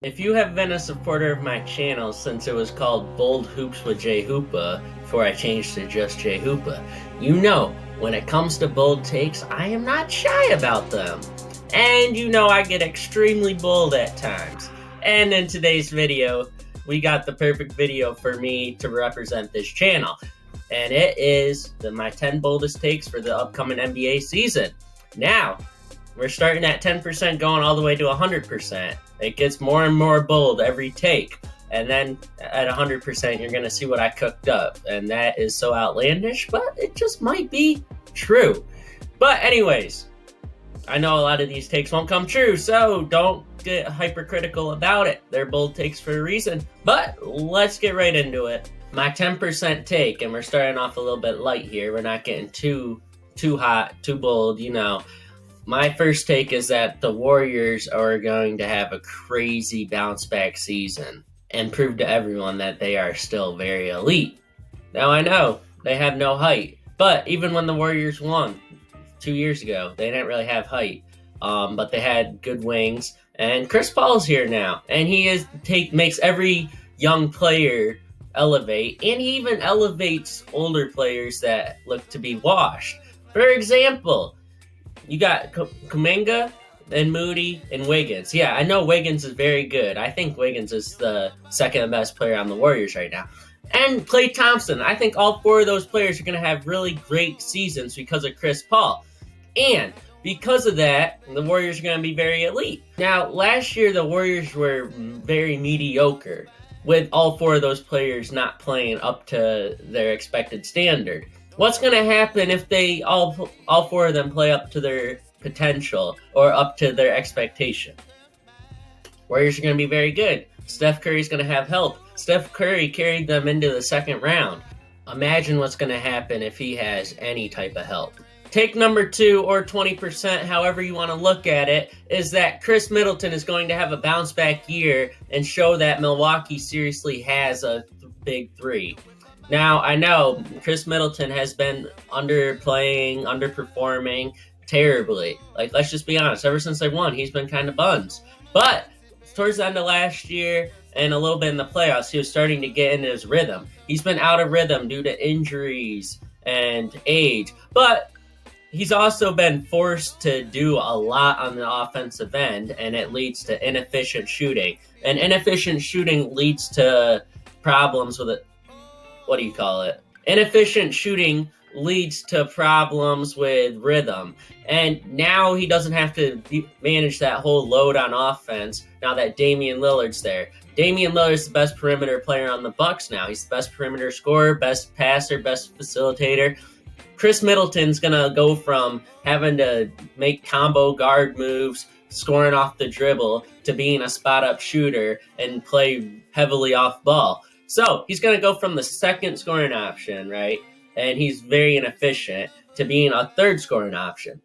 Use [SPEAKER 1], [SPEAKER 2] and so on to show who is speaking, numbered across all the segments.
[SPEAKER 1] If you have been a supporter of my channel since it was called Bold Hoops with Jhoopa before I changed to just Jhoopa, you know when it comes to bold takes, I am not shy about them. And you know I get extremely bold at times. And in today's video, we got the perfect video for me to represent this channel. And it is my 10 boldest takes for the upcoming NBA season. Now, we're starting at 10% going all the way to 100%. It gets more and more bold every take. And then at 100%, you're going to see what I cooked up. And that is so outlandish, but it just might be true. But anyways, I know a lot of these takes won't come true, so don't get hypercritical about it. They're bold takes for a reason. But let's get right into it. My 10% take, and we're starting off a little bit light here. We're not getting too hot, too bold, you know. My first take is that the Warriors are going to have a crazy bounce back season and prove to everyone that they are still very elite. Now I know they have no height, but even when the Warriors won 2 years ago, they didn't really have height, but they had good wings. And Chris Paul's here now, and he makes every young player elevate, and he even elevates older players that look to be washed. For example, you got Kuminga and Moody and Wiggins. Yeah, I know Wiggins is very good. I think Wiggins is the second best player on the Warriors right now. And Klay Thompson. I think all four of those players are going to have really great seasons because of Chris Paul. And because of that, the Warriors are going to be very elite. Now, last year, the Warriors were very mediocre, with all four of those players not playing up to their expected standard. What's going to happen if they all four of them play up to their potential or up to their expectation? Warriors are going to be very good. Steph Curry's going to have help. Steph Curry carried them into the second round. Imagine what's going to happen if he has any type of help. Take number 2 or 20%, however you want to look at it, is that Chris Middleton is going to have a bounce back year and show that Milwaukee seriously has a big three. Now, I know Chris Middleton has been underperforming terribly. Like, let's just be honest. Ever since they won, he's been kind of buns. But towards the end of last year and a little bit in the playoffs, he was starting to get into his rhythm. He's been out of rhythm due to injuries and age. But he's also been forced to do a lot on the offensive end, and it leads to inefficient shooting. And inefficient shooting leads to problems with it. Inefficient shooting leads to problems with rhythm. And now he doesn't have to manage that whole load on offense now that Damian Lillard's there. Damian Lillard's the best perimeter player on the Bucks now. He's the best perimeter scorer, best passer, best facilitator. Chris Middleton's going to go from having to make combo guard moves, scoring off the dribble, to being a spot-up shooter and play heavily off ball. So he's going to go from the second scoring option, right, and he's very inefficient, to being a third scoring option.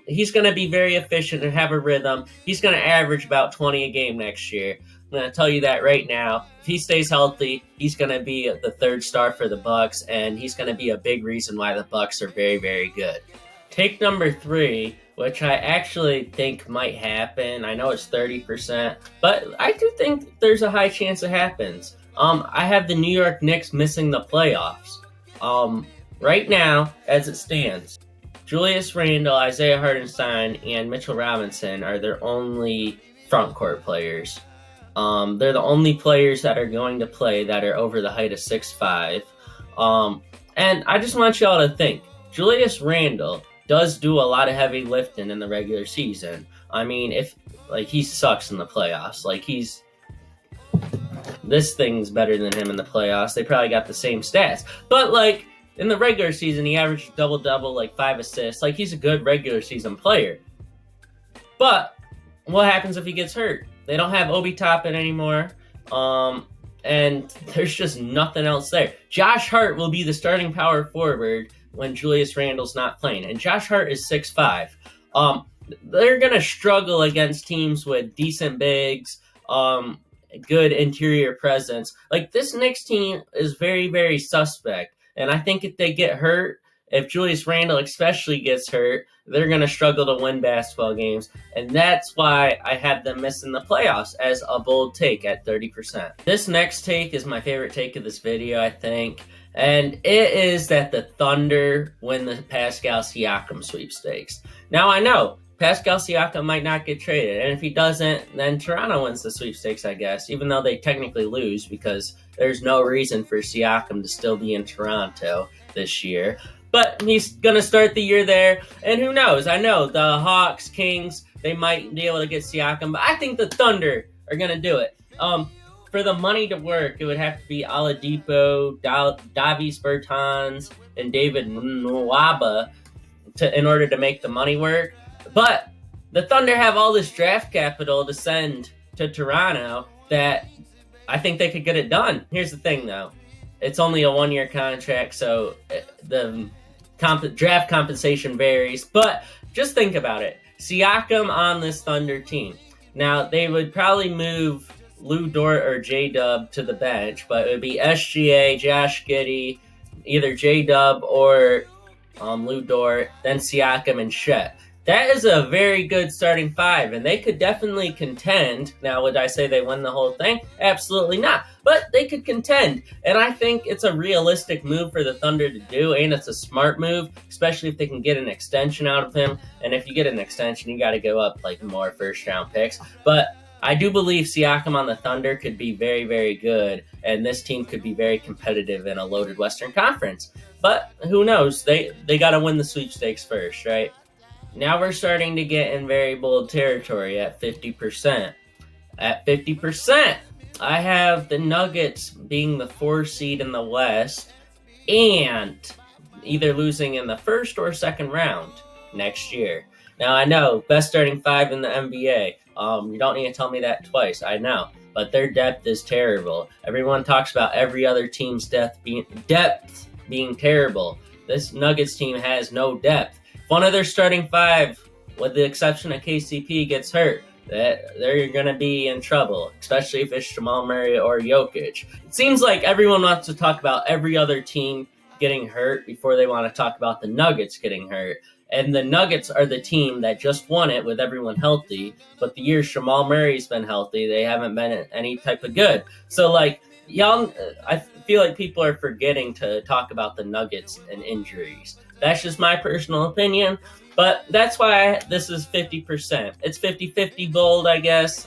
[SPEAKER 1] He's going to be very efficient and have a rhythm. He's going to average about 20 a game next year. I'm going to tell you that right now. If he stays healthy, he's going to be the third star for the Bucks, and he's going to be a big reason why the Bucks are very, very good. Take number 3, which I actually think might happen. I know it's 30%, but I do think there's a high chance it happens. I have the New York Knicks missing the playoffs. Right now, as it stands, Julius Randle, Isaiah Hartenstein, and Mitchell Robinson are their only front court players. They're the only players that are going to play that are over the height of 6'5". And I just want y'all to think, Julius Randle does do a lot of heavy lifting in the regular season. I mean, he sucks in the playoffs. This thing's better than him in the playoffs. They probably got the same stats. But, in the regular season, he averaged double-double, 5 assists. He's a good regular season player. But what happens if he gets hurt? They don't have Obi Toppin anymore. And there's just nothing else there. Josh Hart will be the starting power forward when Julius Randle's not playing. And Josh Hart is 6'5". They're going to struggle against teams with decent bigs, good interior presence. This Knicks team is very, very suspect. And I think if they get hurt, if Julius Randle especially gets hurt, they're going to struggle to win basketball games. And that's why I have them missing the playoffs as a bold take at 30%. This next take is my favorite take of this video, I think. And it is that the Thunder win the Pascal Siakam sweepstakes. Now, I know Pascal Siakam might not get traded, and if he doesn't, then Toronto wins the sweepstakes, I guess, even though they technically lose because there's no reason for Siakam to still be in Toronto this year. But he's going to start the year there, and who knows? I know the Hawks, Kings, they might be able to get Siakam, but I think the Thunder are going to do it. For the money to work, it would have to be Oladipo, Davis Bertans, and David Nwaba in order to make the money work. But the Thunder have all this draft capital to send to Toronto that I think they could get it done. Here's the thing, though. It's only a one-year contract, so the draft compensation varies. But just think about it. Siakam on this Thunder team. Now, they would probably move Lou Dort or J-Dub to the bench, but it would be SGA, Josh Giddey, either J-Dub or Lou Dort, then Siakam and Chet. That is a very good starting five, and they could definitely contend. Now, would I say they win the whole thing? Absolutely not. But they could contend, and I think it's a realistic move for the Thunder to do, and it's a smart move, especially if they can get an extension out of him. And if you get an extension, you got to go up like more first-round picks. But I do believe Siakam on the Thunder could be very, very good, and this team could be very competitive in a loaded Western Conference. But who knows? They got to win the sweepstakes first, right? Now we're starting to get in very bold territory at 50%. At 50%, I have the Nuggets being the 4 seed in the West and either losing in the first or second round next year. Now, I know, best starting five in the NBA. You don't need to tell me that twice, I know. But their depth is terrible. Everyone talks about every other team's depth being terrible. This Nuggets team has no depth. If one of their starting five, with the exception of KCP, gets hurt, they're going to be in trouble, especially if it's Jamal Murray or Jokic. It seems like everyone wants to talk about every other team getting hurt before they want to talk about the Nuggets getting hurt. And the Nuggets are the team that just won it with everyone healthy. But the years Jamal Murray's been healthy, they haven't been any type of good. So, I feel like people are forgetting to talk about the Nuggets and injuries. That's just my personal opinion. But that's why this is 50%. It's 50-50 bold, I guess.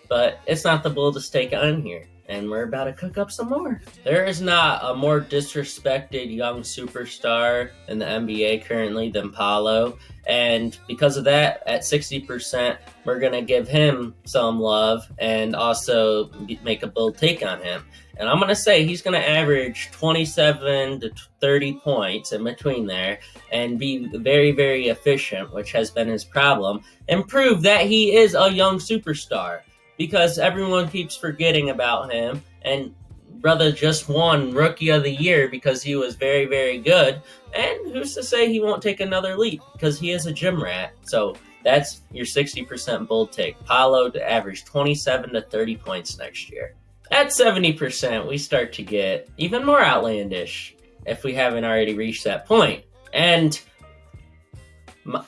[SPEAKER 1] But it's not the boldest take on here. And we're about to cook up some more. There is not a more disrespected young superstar in the NBA currently than Paolo. And because of that, at 60%, we're going to give him some love and also make a bold take on him. And I'm going to say he's going to average 27 to 30 points in between there and be very, very efficient, which has been his problem, and prove that he is a young superstar. Because everyone keeps forgetting about him, and brother just won Rookie of the Year because he was very, very good, and who's to say he won't take another leap, because he is a gym rat. So that's your 60% bold take. Paolo to average 27 to 30 points next year. At 70%, we start to get even more outlandish if we haven't already reached that point. And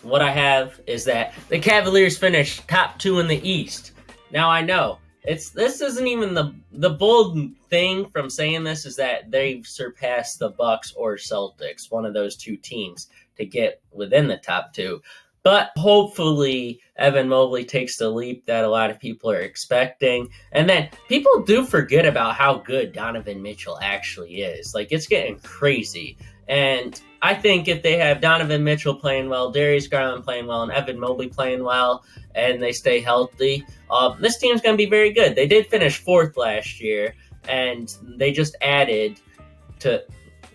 [SPEAKER 1] what I have is that the Cavaliers finished top 2 in the East. Now, I know, this isn't even the bold thing from saying this is that they've surpassed the Bucks or Celtics, one of those two teams, to get within the top 2. But hopefully, Evan Mobley takes the leap that a lot of people are expecting. And then people do forget about how good Donovan Mitchell actually is. It's getting crazy. And I think if they have Donovan Mitchell playing well, Darius Garland playing well, and Evan Mobley playing well, and they stay healthy, this team's going to be very good. They did finish 4th last year, and they just added to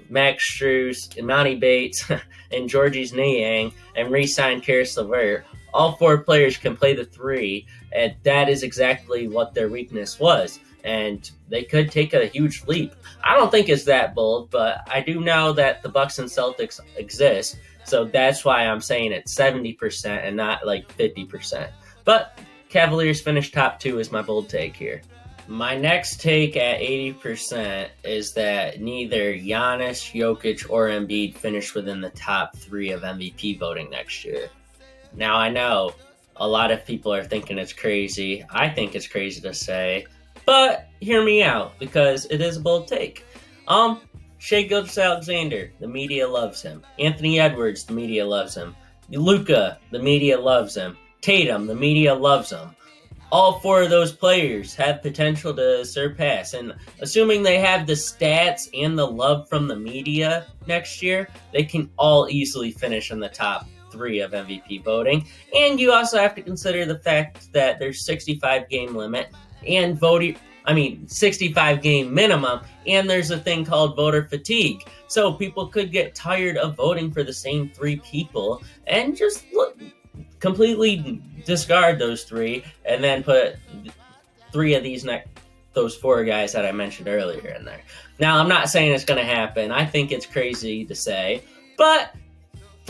[SPEAKER 1] Max Strus, Imani Bates, and Georges Niang, and re-signed Karis LeVert. All 4 players can play the 3, and that is exactly what their weakness was. And they could take a huge leap. I don't think it's that bold, but I do know that the Bucks and Celtics exist, so that's why I'm saying it's 70% and not 50%. But Cavaliers finish top 2 is my bold take here. My next take at 80% is that neither Giannis, Jokic, or Embiid finish within the top 3 of MVP voting next year. Now, I know a lot of people are thinking it's crazy. I think it's crazy to say, but hear me out because it is a bold take. Shai Gilgeous-Alexander, the media loves him. Anthony Edwards, the media loves him. Luka, the media loves him. Tatum, the media loves him. All 4 of those players have potential to surpass. And assuming they have the stats and the love from the media next year, they can all easily finish in the top 3 of MVP voting. And you also have to consider the fact that there's 65 game limit and 65 game minimum, and there's a thing called voter fatigue. So people could get tired of voting for the same 3 people and just completely discard those 3 and then put 3 of those 4 guys that I mentioned earlier in there. Now, I'm not saying it's going to happen. I think it's crazy to say, but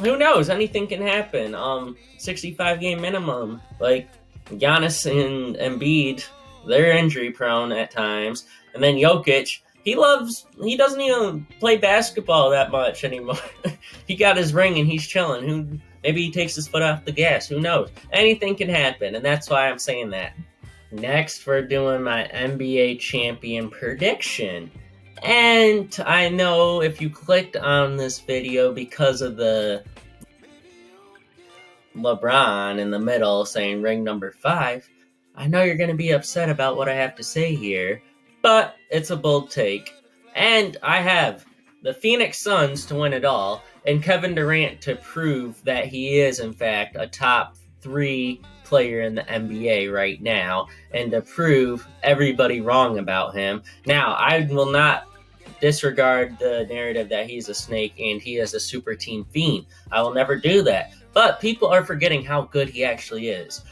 [SPEAKER 1] who knows? Anything can happen. 65 game minimum. Like Giannis and Embiid, they're injury prone at times. And then Jokic, he doesn't even play basketball that much anymore. He got his ring and he's chilling. Maybe he takes his foot off the gas. Who knows? Anything can happen, and that's why I'm saying that. Next, we're doing my NBA champion prediction. And I know if you clicked on this video because of the LeBron in the middle saying ring number 5, I know you're going to be upset about what I have to say here, but it's a bold take. And I have the Phoenix Suns to win it all, and Kevin Durant to prove that he is, in fact, a top 3 player in the NBA right now, and to prove everybody wrong about him. Now, I will not disregard the narrative that he's a snake and he is a super team fiend. I will never do that. But people are forgetting how good he actually is.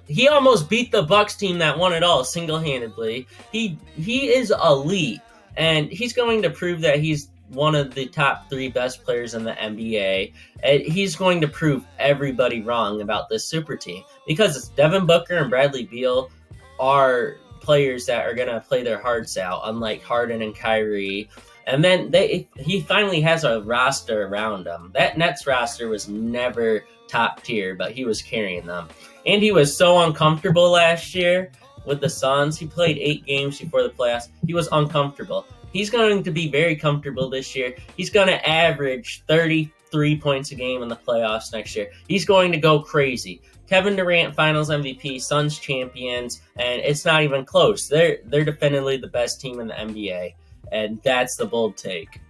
[SPEAKER 1] He almost beat the Bucks team that won it all single-handedly. He is elite, and he's going to prove that he's one of the top 3 best players in the NBA. And he's going to prove everybody wrong about this super team because it's Devin Booker and Bradley Beal are players that are going to play their hearts out, unlike Harden and Kyrie. And then he finally has a roster around him. That Nets roster was never top tier, but he was carrying them. And he was so uncomfortable last year with the Suns. He played 8 games before the playoffs. He was uncomfortable. He's going to be very comfortable this year. He's going to average 33 points a game in the playoffs next year. He's going to go crazy. Kevin Durant, Finals MVP, Suns champions, and it's not even close. They're definitively the best team in the NBA, and that's the bold take.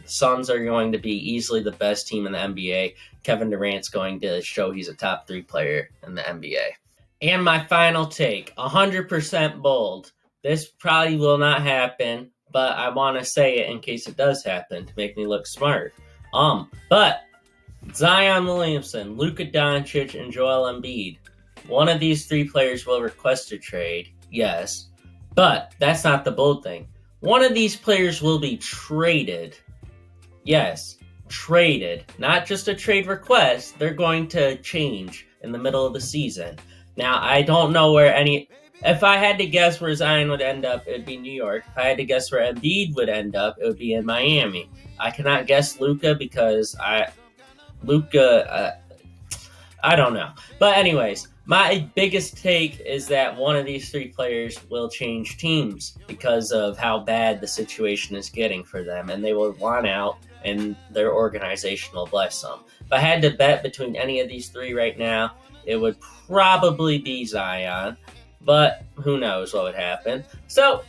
[SPEAKER 1] Suns are going to be easily the best team in the NBA. Kevin Durant's going to show he's a top 3 player in the NBA. And my final take, 100% bold. This probably will not happen, but I want to say it in case it does happen to make me look smart. But Zion Williamson, Luka Doncic, and Joel Embiid. One of these 3 players will request a trade, yes, but that's not the bold thing. One of these players will be traded. Yes, traded. Not just a trade request. They're going to change in the middle of the season. Now, I don't know where if I had to guess where Zion would end up, it would be New York. If I had to guess where Embiid would end up, it would be in Miami. I cannot guess Luka because I don't know. But anyways, my biggest take is that one of these 3 players will change teams because of how bad the situation is getting for them, and they will want out, and their organization will bless them. If I had to bet between any of these 3 right now, it would probably be Zion, but who knows what would happen. So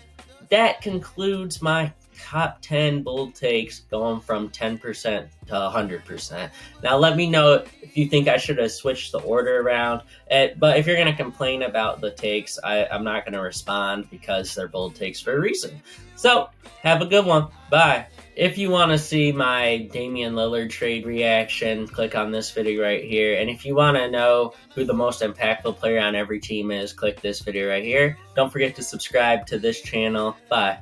[SPEAKER 1] that concludes my top 10 bold takes going from 10% to 100%. Now let me know if you think I should have switched the order around. But if you're going to complain about the takes, I'm not going to respond because they're bold takes for a reason. So have a good one. Bye. If you want to see my Damian Lillard trade reaction, click on this video right here. And if you want to know who the most impactful player on every team is, click this video right here. Don't forget to subscribe to this channel. Bye.